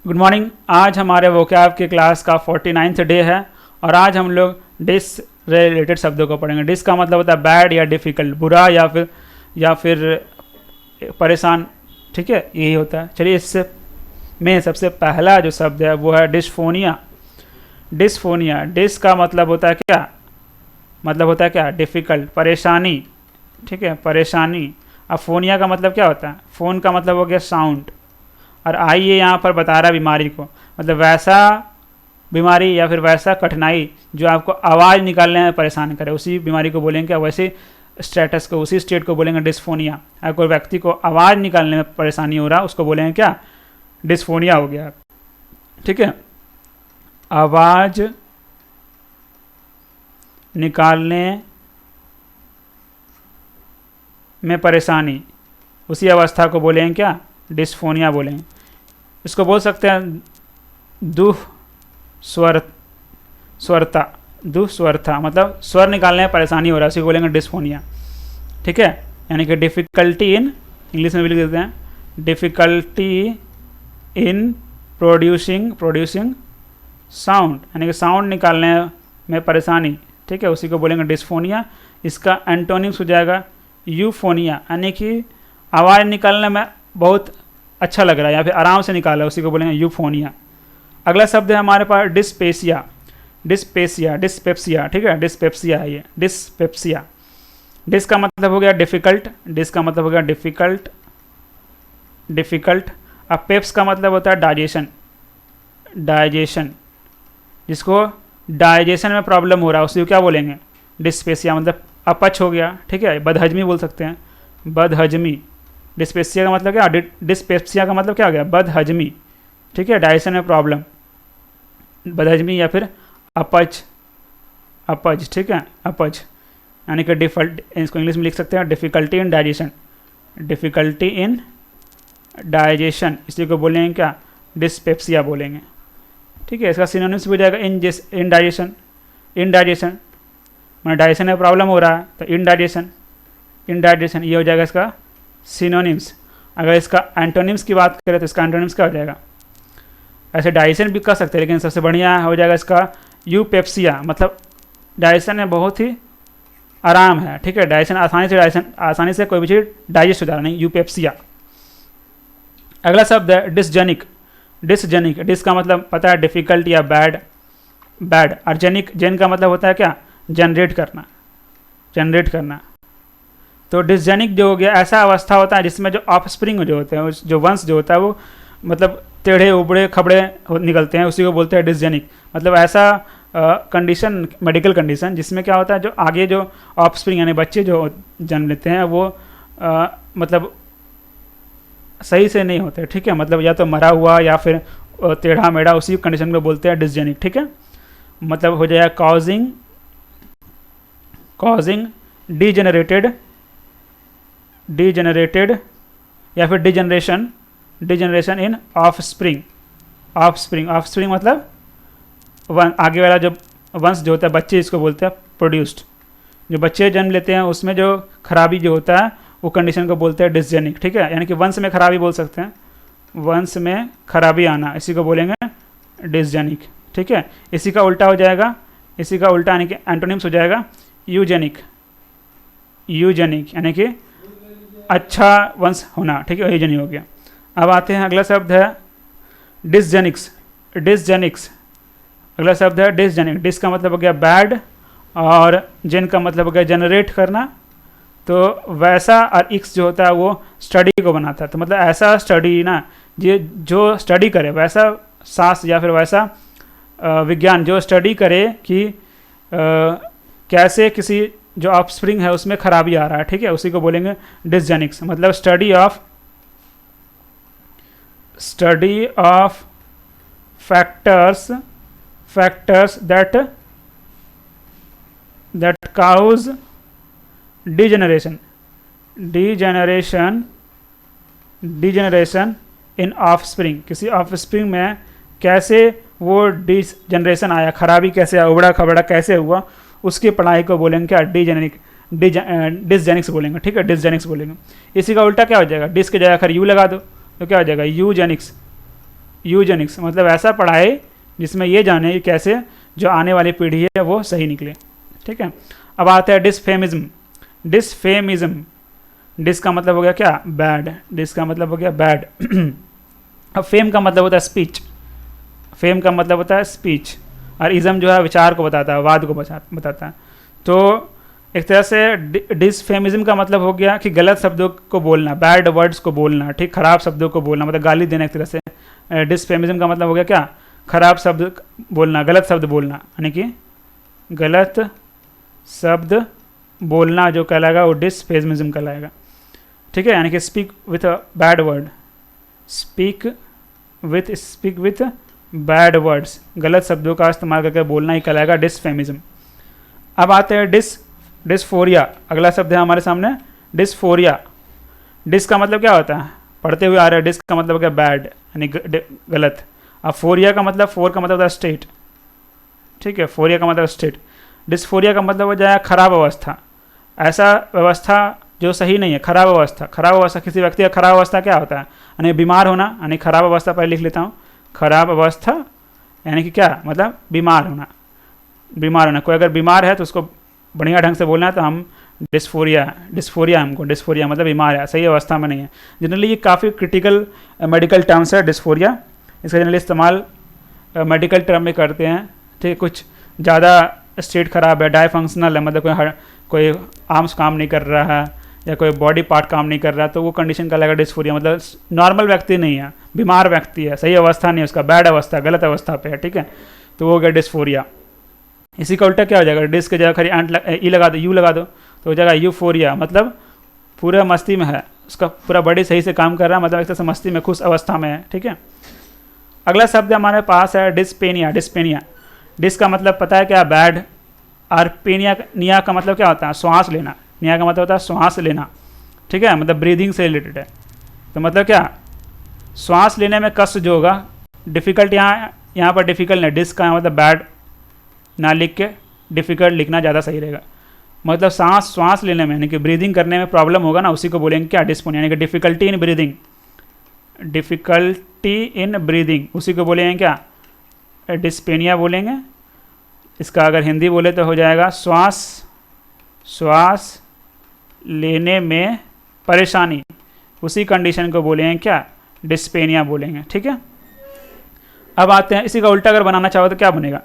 Good morning. आज हमारे vocab की क्लास का 49th डे है और आज हम लोग डिस रिलेटेड शब्दों को पढ़ेंगे। डिस का मतलब होता है बैड या डिफ़िकल्ट, बुरा या फिर परेशान। ठीक है, यही होता है। चलिए, इससे में सबसे पहला जो शब्द है वो है डिस्फोनिया। डिस्फोनिया, डिस का मतलब होता है क्या? मतलब होता है क्या? डिफ़िकल्ट, परेशानी। ठीक है, परेशानी। अब फोनिया का मतलब क्या होता है? फ़ोन का मतलब हो गया साउंड, और आइए यहाँ पर बता रहा है बीमारी को, मतलब वैसा बीमारी या फिर वैसा कठिनाई जो आपको आवाज़ निकालने में परेशान करे, उसी बीमारी को बोलेंगे। वैसे स्टेटस को, उसी स्टेट को बोलेंगे डिस्फोनिया। अगर कोई व्यक्ति को आवाज़ निकालने में परेशानी हो रहा, उसको बोलेंगे क्या? डिस्फोनिया हो गया। ठीक है, आवाज़ निकालने में परेशानी, उसी अवस्था को बोलेंगे क्या? डिस्फोनिया बोलेंगे। इसको बोल सकते हैं दुस्वरता। दुस्वरता मतलब स्वर निकालने में परेशानी हो रहा है, उसी को बोलेंगे डिस्फोनिया। ठीक है, यानी कि डिफ़िकल्टी इन, इंग्लिश में भी लिख देते हैं, डिफ़िकल्टी इन प्रोड्यूसिंग साउंड, यानी कि साउंड निकालने में परेशानी। ठीक है, उसी को बोलेंगे डिस्फोनिया। इसका एंटोनिम्स हो जाएगा यूफोनिया, यानी कि आवाज़ निकालने में बहुत अच्छा लग रहा है या फिर आराम से निकाला, उसी को बोलेंगे यूफोनिया। अगला शब्द है हमारे पास डिस्पेसिया। डिस्पेप्सिया। ठीक है, डिस्पेप्सिया है ये, डिस्पेप्सिया। डिस का मतलब हो गया डिफ़िकल्ट, डिस का मतलब हो गया डिफ़िकल्ट। अब पेप्स का मतलब होता है डाइजेशन, जिसको डाइजेशन में प्रॉब्लम हो रहा है, उसी को क्या बोलेंगे? डिस्पेसिया। मतलब अपच हो गया। ठीक है, बदहजमी बोल सकते हैं, बदहजमी। डिस्पेप्सिया का मतलब क्या? डिस्पेप्सिया का मतलब क्या हो गया? बदहजमी। ठीक है, डाइजेशन में प्रॉब्लम, बदहजमी या फिर अपच। ठीक है, अपच यानी कि डिफल्ट, इसको इंग्लिश में लिख सकते हैं difficulty in digestion. Difficulty in digestion, इसी को बोलेंगे क्या? डिस्पेप्सिया बोलेंगे। ठीक है, इसका सिनोनिम्स भी हो जाएगा इनडाइजेशन। मैं डाइजेशन में प्रॉब्लम हो रहा है तो इनडाइजेशन ये हो जाएगा इसका सिनोनिम्स। अगर इसका एंटोनिम्स की बात करें तो इसका एंटोनिम्स क्या हो जाएगा? ऐसे डाइजेशन भी कर सकते हैं, लेकिन सबसे बढ़िया हो जाएगा इसका यूपेप्सिया। मतलब डाइजेशन में बहुत ही आराम है। ठीक है, डाइजेशन आसानी से कोई भी चीज़ डाइजेस्ट हो जा रहा नहीं, यूपेप्सिया। अगला शब्द है डिसजेनिक। डिस का मतलब पता है डिफ़िकल्ट या बैड। और जेन का मतलब होता है क्या? जनरेट करना। तो डिसजेनिक जो हो गया, ऐसा अवस्था होता है जिसमें जो ऑफस्प्रिंग जो होते हैं, जो वंश जो होता है वो मतलब टेढ़े उबड़े खबड़े निकलते हैं, उसी को बोलते हैं डिसजेनिक। मतलब ऐसा कंडीशन, मेडिकल कंडीशन, जिसमें क्या होता है, जो आगे जो ऑफस्प्रिंग यानी बच्चे जो जन्म लेते हैं वो मतलब सही से नहीं होते। ठीक है, मतलब या तो मरा हुआ या फिर टेढ़ा मेढ़ा, उसी कंडीशन को बोलते हैं डिसजेनिक। ठीक है, मतलब हो जाएगा कॉजिंग डिजेनरेटेड या फिर डिजनरेशन इन ऑफस्प्रिंग मतलब आगे वाला जो वंश जो होता है, बच्चे इसको बोलते हैं प्रोड्यूस्ड। जो बच्चे जन्म लेते हैं उसमें जो खराबी जो होता है वो कंडीशन को बोलते हैं डिसजेनिक। ठीक है, यानी कि वंश में खराबी बोल सकते हैं, वंश में खराबी आना, इसी को बोलेंगे डिसजेनिक। ठीक है, इसी का उल्टा हो जाएगा, यानी कि एंटोनिम्स हो जाएगा यूजेनिक यानी कि अच्छा वंश होना। ठीक है, यूजेनिक हो गया। अब आते हैं, अगला शब्द है डिसजेनिक्स। अगला शब्द है डिसजेनिक। डिस का मतलब हो गया बैड और जेन का मतलब हो गया जनरेट करना। तो वैसा और इक्स जो होता है वो स्टडी को बनाता है। तो मतलब ऐसा स्टडी ना, ये जो स्टडी करे, वैसा शास्त्र या फिर वैसा विज्ञान जो स्टडी करे कि कैसे किसी जो ऑफस्प्रिंग है उसमें खराबी आ रहा है। ठीक है, उसी को बोलेंगे डिसजेनिक्स। मतलब study of factors that cause degeneration in offspring. किसी ऑफस्प्रिंग में कैसे वो डिजनरेशन आया, खराबी कैसे आया, उबड़ा खबड़ा कैसे हुआ, उसकी पढ़ाई को बोलेंगे क्या? डिसजेनिक्स बोलेंगे। ठीक है, डिसजेनिक्स बोलेंगे। इसी का उल्टा क्या हो जाएगा? डिस के जगह अगर यू लगा दो तो क्या हो जाएगा? यूजेनिक्स मतलब ऐसा पढ़ाए जिसमें ये जाने कि कैसे जो आने वाली पीढ़ी है वो सही निकले। ठीक है, अब आते हैं डिसफेमिज्म। डिसफेमिज्म, डिस का मतलब हो गया क्या, बैड, डिस का मतलब हो गया बैड। अब फेम का मतलब होता है स्पीच, फेम का मतलब होता है स्पीच, और इज़म जो है विचार को बताता है, वाद को बताता है। तो एक तरह से डिसफेमिज्म का मतलब हो गया कि गलत शब्दों को बोलना, बैड वर्ड्स को बोलना, ठीक, खराब शब्दों को बोलना, मतलब गाली देना एक तरह से। डिसफेमिज्म का मतलब हो गया क्या, खराब शब्द बोलना, गलत शब्द बोलना, यानी कि गलत शब्द बोलना जो कहलाएगा वो डिसफेमिज्म कहलाएगा। ठीक है, यानी कि speak with a bad word, speak with bad words, गलत शब्दों का इस्तेमाल करके बोलना ही कहलाएगा डिसफेमिज्म। अब आते हैं डिस्फोरिया, अगला शब्द है हमारे सामने डिस्फोरिया। डिस का मतलब क्या होता है, पढ़ते हुए आ रहे हैं, डिस का मतलब क्या, बैड यानी गलत। अब फोरिया का मतलब, फोर का मतलब होता है स्टेट, ठीक है, फोरिया का मतलब स्टेट। डिस्फोरिया का मतलब हो जाए खराब अवस्था, ऐसा व्यवस्था जो सही नहीं है, खराब अवस्था। खराब अवस्था, किसी व्यक्ति का खराब अवस्था क्या होता है, यानी बीमार होना, यानी खराब अवस्था पहले लिख लेता हूँ, खराब अवस्था यानी कि क्या, मतलब बीमार होना, बीमार होना। कोई अगर बीमार है तो उसको बढ़िया ढंग से बोलना है तो हम डिस्फोरिया हमको, डिस्फोरिया मतलब बीमार है, सही अवस्था में नहीं है। जनरली ये काफ़ी क्रिटिकल मेडिकल टर्म्स है डिस्फोरिया, इसका जनरली इस्तेमाल मेडिकल टर्म में करते हैं। ठीक है, कुछ ज़्यादा स्टेट खराब है, डायफंक्शनल है, मतलब कोई आर्म्स काम नहीं कर रहा है या कोई बॉडी पार्ट काम नहीं कर रहा है, तो वो कंडीशन का लगेगा डिस्फोरिया, मतलब नॉर्मल व्यक्ति नहीं है, बीमार व्यक्ति है, सही अवस्था नहीं है उसका, बैड अवस्था, गलत अवस्था पे है। ठीक है, तो वो हो गया डिस्फोरिया। इसी का उल्टा क्या हो जाएगा, डिस के जगह खरी ई लगा दो, यू लगा दो, तो हो जाएगा यूफोरिया, मतलब पूरा मस्ती में है, उसका पूरा बॉडी सही से काम कर रहा है, मतलब एक तरह से मस्ती में, खुश अवस्था में है। ठीक है, अगला शब्द हमारे पास है डिस्पेनिया। डिस्पेनिया, डिस का मतलब पता है क्या, बैड, और पेनिया, निया का मतलब क्या होता है, श्वास लेना, निया का मतलब होता है श्वास लेना। ठीक है, मतलब ब्रीदिंग से रिलेटेड है, तो मतलब क्या, श्वास लेने में कष्ट जो होगा, डिफ़िकल्ट, यहाँ पर डिफ़िकल्ट नहीं, डिस का मतलब बैड ना लिख के डिफ़िकल्ट लिखना ज़्यादा सही रहेगा, मतलब श्वास लेने में यानी कि ब्रीदिंग करने में प्रॉब्लम होगा ना, उसी को बोलेंगे क्या, डिस्पोनिया, यानी कि difficulty in breathing, difficulty in breathing, उसी को बोलेंगे क्या, डिस्पेनिया बोलेंगे। इसका अगर हिंदी बोले तो हो जाएगा श्वास लेने में परेशानी, उसी कंडीशन को बोलेंगे क्या, डिस्पेनिया बोलेंगे। ठीक है, अब आते हैं, इसी का उल्टा अगर बनाना चाहो तो क्या बनेगा,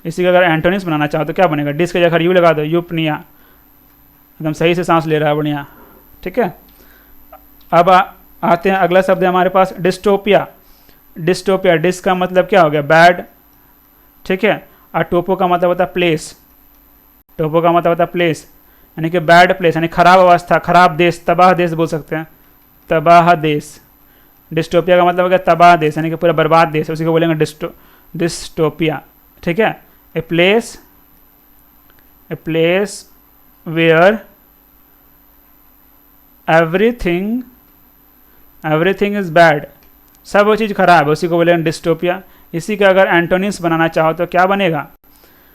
इसी का अगर एंटोनिम्स बनाना चाहो तो क्या बनेगा, डिस के जगह यू लगा दो, यूपनिया, एकदम सही से सांस ले रहा है, बढ़िया। ठीक है, अब आते हैं, अगला शब्द है हमारे पास डिस्टोपिया। डिस्टोपिया, डिस का मतलब क्या हो गया, बैड। ठीक है, और टोपो का मतलब होता है प्लेस, टोपो का मतलब होता है प्लेस, यानी कि बैड प्लेस, यानी खराब अवस्था, खराब देश, तबाह देश बोल सकते हैं, तबाह देश। डिस्टोपिया का मतलब हो गया तबाह देश, यानी कि पूरा बर्बाद देश, उसी को बोलेंगे डिस्टोपिया। ठीक है, a place where everything is bad, सब वो चीज़ खराब है, उसी को बोलेंगे डिस्टोपिया। इसी का अगर एंटोनिम्स बनाना चाहो तो क्या बनेगा,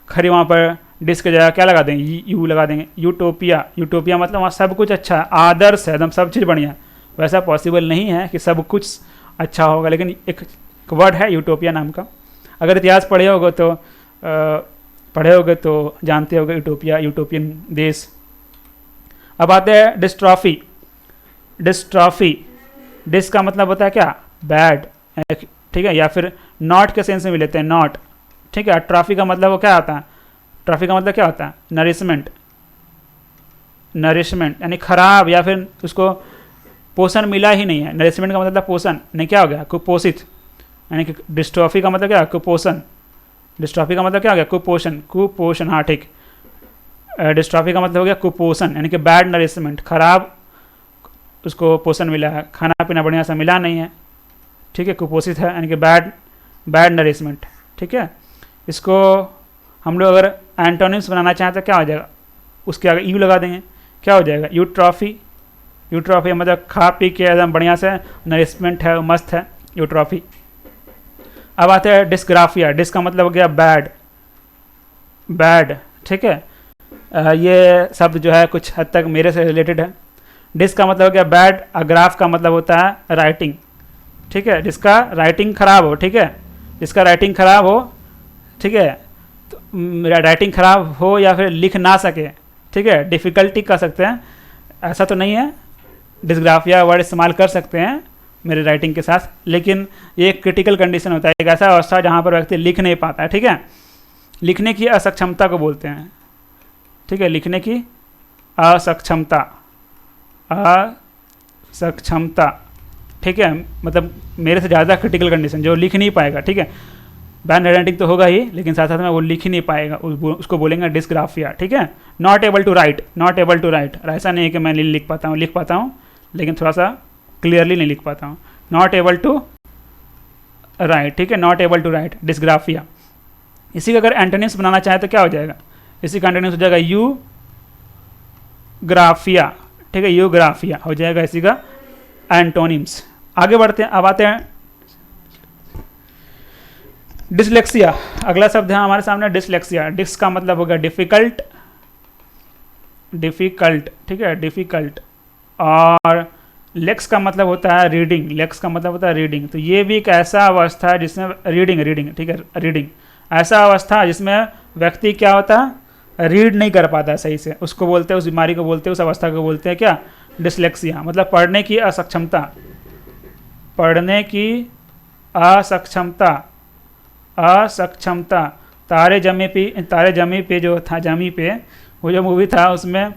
खरी वहाँ पर डिस के जगह क्या लगा देंगे, यू लगा देंगे, यूटोपिया। यूटोपिया मतलब वहाँ सब कुछ अच्छा है, आदर्श है, एकदम सब चीज़ बढ़िया। वैसा पॉसिबल नहीं है कि सब कुछ अच्छा होगा, लेकिन एक वर्ड है यूटोपिया नाम का, अगर इतिहास पढ़े होगे तो जानते होगे यूटोपिया, यूटोपियन देश। अब आते हैं डिस्ट्रॉफी। डिस्ट्रॉफी, डिस का मतलब होता है क्या, बैड। ठीक है, या फिर नॉट के सेंस में भी लेते हैं, नॉट। ठीक है, ट्रॉफी का मतलब वो क्या होता है, ट्रॉफी का मतलब क्या होता है, नरिशमेंट, नरिशमेंट यानी खराब, या फिर उसको पोषण मिला ही नहीं है। नरिशमेंट का मतलब पोषण, नहीं क्या हो गया, कुपोषित, यानी कि डिस्ट्रॉफी का मतलब क्या, कुपोषण। डिस्ट्रॉफी का मतलब क्या हो गया, कुपोषण, कुपोषण, हाँ ठीक। डिस्ट्रॉफी का मतलब हो गया कुपोषण, यानी कि बैड नरिशमेंट, खराब उसको पोषण मिला है, खाना पीना बढ़िया से मिला नहीं है। ठीक है, कुपोषित है, यानी कि बैड नरिशमेंट। ठीक है, इसको हम लोग अगर एंटोनिम्स बनाना चाहें तो क्या हो जाएगा, उसके आगे यू लगा देंगे, क्या हो जाएगा, यूट्रॉफी। यूट्रॉफी मतलब खा पी के एकदम बढ़िया से नरिशमेंट है, मस्त है, यूट्रॉफी। अब आते हैं डिस्ग्राफिया। डिस का मतलब हो गया बैड, बैड। ठीक है, ये शब्द जो है कुछ हद तक मेरे से रिलेटेड है। डिस का मतलब हो गया बैड, ग्राफ का मतलब होता है राइटिंग, ठीक है, जिसका राइटिंग खराब हो, ठीक है, जिसका राइटिंग खराब हो, ठीक है, तो राइटिंग खराब हो या फिर लिख ना सके, ठीक है, डिफ़िकल्टी कर सकते हैं, ऐसा तो नहीं है, डिस्ग्राफिया वर्ड इस्तेमाल कर सकते हैं मेरे राइटिंग के साथ, लेकिन ये एक क्रिटिकल कंडीशन होता है, एक ऐसा अवस्था जहाँ पर व्यक्ति लिख नहीं पाता है, ठीक है, लिखने की असक्षमता को बोलते हैं, ठीक है, लिखने की असक्षमता, असक्षमता, ठीक है, मतलब मेरे से ज़्यादा क्रिटिकल कंडीशन, जो लिख नहीं पाएगा, ठीक है, बैड हैंडराइटिंग तो होगा ही, लेकिन साथ साथ में वो लिख ही नहीं पाएगा, उसको बोलेंगे डिस्ग्राफिया, ठीक है। Not able to write, not able to write, ऐसा नहीं है कि मैं नहीं लिख पाता हूँ, लिख पाता हूँ, लेकिन थोड़ा सा क्लियरली नहीं लिख पाता हूँ, नॉट एबल टू राइट, ठीक है, not able to write, dysgraphia. इसी का अगर एंटोनिम्स बनाना चाहे तो क्या हो जाएगा, इसी का एंटोनिम्स हो जाएगा यू ग्राफिया, ठीक है, यू ग्राफिया हो जाएगा इसी का एंटोनिम्स। आगे बढ़ते हैं, अब आते हैं डिसलेक्सिया। अगला शब्द है हमारे सामने डिसलेक्सिया। डिस का मतलब होगा डिफिकल्ट, डिफिकल्ट, ठीक है, डिफिकल्ट, और लेक्स का मतलब होता है रीडिंग, लेक्स का मतलब होता है रीडिंग। तो ये भी एक ऐसा अवस्था है जिसमें रीडिंग, रीडिंग, ठीक है, रीडिंग, ऐसा अवस्था जिसमें व्यक्ति क्या होता है, रीड नहीं कर पाता सही से, उसको बोलते हैं, उस बीमारी को बोलते हैं, उस अवस्था को बोलते हैं क्या, डिसलेक्सिया। मतलब पढ़ने की असक्षमता, पढ़ने की असक्षमता, असक्षमता। तारे जमी पे जो था, जमी पे वो जो मूवी था उसमें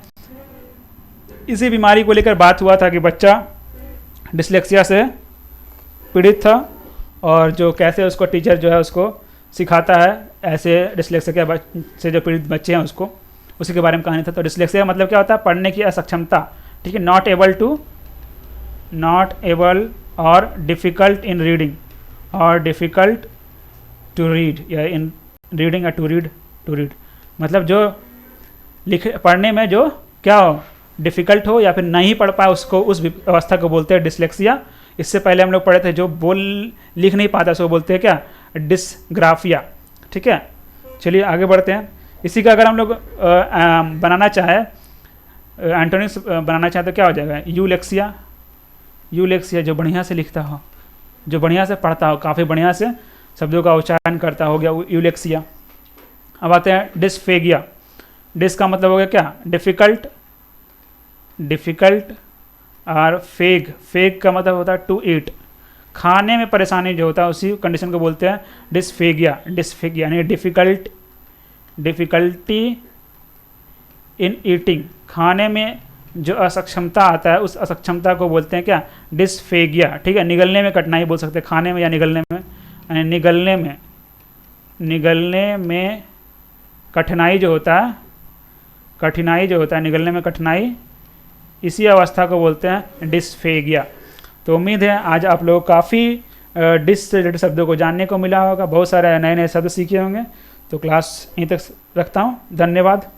इसी बीमारी को लेकर बात हुआ था कि बच्चा डिसलेक्सिया से पीड़ित था और जो कैसे उसको टीचर जो है उसको सिखाता है ऐसे डिसलेक्सिया से जो पीड़ित बच्चे हैं उसको, उसी के बारे में कहानी था। तो डिसलेक्सिया मतलब क्या होता है, पढ़ने की असक्षमता, ठीक है, not able to, not able और डिफ़िकल्ट इन रीडिंग और डिफ़िकल्ट टू रीड, या इन रीडिंग या टू रीड, मतलब जो पढ़ने में जो क्या हो, डिफ़िकल्ट हो या फिर नहीं पढ़ पाए, उसको, उस अवस्था को बोलते हैं डिसलेक्सिया। इससे पहले हम लोग पढ़े थे जो लिख नहीं पाता उसको बोलते हैं क्या, डिस्ग्राफिया, ठीक है। चलिए आगे बढ़ते हैं। इसी का अगर हम लोग बनाना चाहे, एंटोनिम्स बनाना चाहे तो क्या हो जाएगा, यूलेक्सिया, यूलेक्सिया जो बढ़िया से लिखता हो, जो बढ़िया से पढ़ता हो, काफ़ी बढ़िया से शब्दों का उच्चारण करता हो गया, यूलेक्सिया। अब आते हैं डिस्फेगिया। डिस का मतलब हो गया क्या, डिफ़िकल्ट, डिफ़िकल्ट, और फेग का मतलब होता है टू ईट, खाने में परेशानी जो होता है उसी कंडीशन को बोलते हैं डिस्फेगिया, डिस्फेगिया यानी डिफ़िकल्टी इन ईटिंग, खाने में जो असक्षमता आता है उस असक्षमता को बोलते हैं क्या, डिस्फेगिया, ठीक है। निगलने में कठिनाई बोल सकते हैं, खाने में या निगलने में, निगलने में कठिनाई जो होता है, निगलने में कठिनाई, इसी अवस्था को बोलते हैं डिस्फेगिया। तो उम्मीद है आज आप लोग काफ़ी डिस से रिलेटेड शब्दों को जानने को मिला होगा, बहुत सारे नए नए शब्द सीखे होंगे। तो क्लास यहीं तक रखता हूँ, धन्यवाद।